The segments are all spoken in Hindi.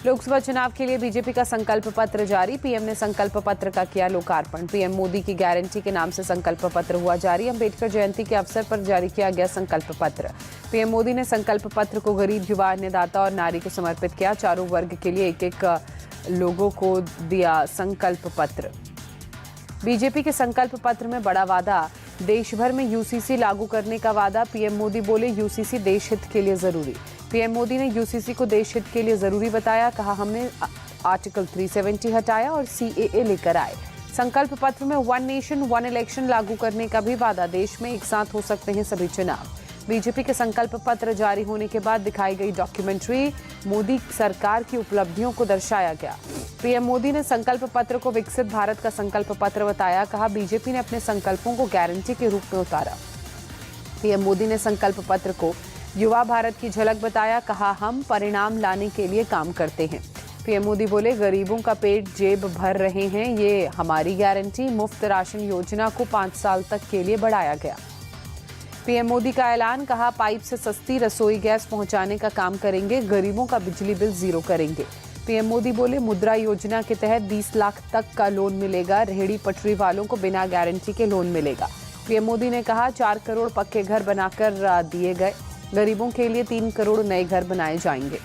लोकसभा चुनाव के लिए बीजेपी का संकल्प पत्र जारी। पीएम ने संकल्प पत्र का किया लोकार्पण। पीएम मोदी की गारंटी के नाम से संकल्प पत्र हुआ जारी। अंबेडकर जयंती के अवसर पर जारी किया गया संकल्प पत्र। पीएम मोदी ने संकल्प पत्र को गरीब, युवा, अन्नदाता और नारी को समर्पित किया। चारों वर्ग के लिए एक एक लोगों को दिया संकल्प पत्र। बीजेपी के संकल्प पत्र में बड़ा वादा, देश भर में यूसीसी लागू करने का वादा। पीएम मोदी बोले, यूसीसी देश हित के लिए जरूरी। पीएम मोदी ने यूसीसी को देश हित के लिए जरूरी बताया। कहा, हमने आर्टिकल 370 हटाया और सीएए लेकर आए। संकल्प पत्र में वन नेशन वन इलेक्शन लागू करने का भी वादा। देश में एक साथ हो सकते हैं सभी चुनाव। बीजेपी के संकल्प पत्र जारी होने के बाद दिखाई गई डॉक्यूमेंट्री मोदी सरकार की उपलब्धियों को दर्शाया गया। पीएम मोदी ने संकल्प पत्र को विकसित भारत का संकल्प पत्र बताया। कहा, बीजेपी ने अपने संकल्पों को गारंटी के रूप में उतारा। पीएम मोदी ने संकल्प पत्र को युवा भारत की झलक बताया। कहा, हम परिणाम लाने के लिए काम करते हैं। पीएम मोदी बोले, गरीबों का पेट जेब भर रहे हैं, ये हमारी गारंटी। मुफ्त राशन योजना को 5 साल तक के लिए बढ़ाया गया। पीएम मोदी का ऐलान। कहा, पाइप से सस्ती रसोई गैस पहुंचाने का काम करेंगे। गरीबों का बिजली बिल जीरो करेंगे। पीएम मोदी बोले, मुद्रा योजना के तहत 20 लाख तक का लोन मिलेगा। रेहड़ी पटरी वालों को बिना गारंटी के लोन मिलेगा। पीएम मोदी ने कहा, 4 करोड़ पक्के घर बनाकर दिए गए। गरीबों के लिए 3 करोड़ नए घर बनाए जाएंगे।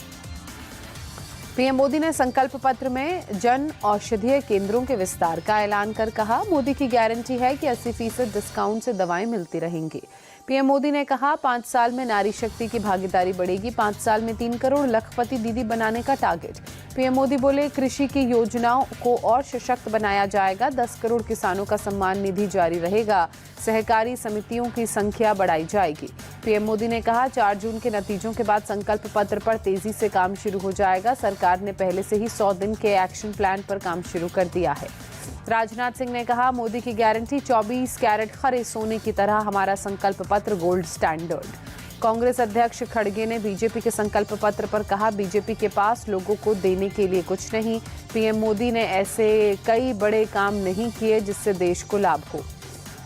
पीएम मोदी ने संकल्प पत्र में जन औषधीय केंद्रों के विस्तार का ऐलान कर कहा, मोदी की गारंटी है कि 80% डिस्काउंट से दवाएं मिलती रहेंगी। पीएम मोदी ने कहा, 5 साल में नारी शक्ति की भागीदारी बढ़ेगी। 5 साल में 3 करोड़ लखपति दीदी बनाने का टारगेट। पीएम मोदी बोले, कृषि की योजनाओं को और सशक्त बनाया जाएगा। 10 करोड़ किसानों का सम्मान निधि जारी रहेगा। सहकारी समितियों की संख्या बढ़ाई जाएगी। पीएम मोदी ने कहा, 4 जून के नतीजों के बाद संकल्प पत्र पर तेजी से काम शुरू हो जाएगा। सरकार ने पहले से ही 100 दिन के एक्शन प्लान पर काम शुरू कर दिया है। राजनाथ सिंह ने कहा, मोदी की गारंटी 24 कैरेट खरे सोने की तरह हमारा संकल्प पत्र गोल्ड स्टैंडर्ड। कांग्रेस अध्यक्ष खड़गे ने बीजेपी के संकल्प पत्र पर कहा, बीजेपी के पास लोगों को देने के लिए कुछ नहीं। पीएम मोदी ने ऐसे कई बड़े काम नहीं किए जिससे देश को लाभ हो।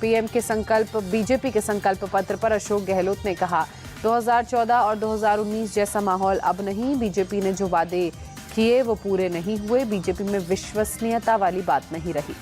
बीजेपी के संकल्प पत्र पर अशोक गहलोत ने कहा, 2014 और 2019 जैसा माहौल अब नहीं। बीजेपी ने जो वादे किए वो पूरे नहीं हुए। बीजेपी में विश्वसनीयता वाली बात नहीं रही।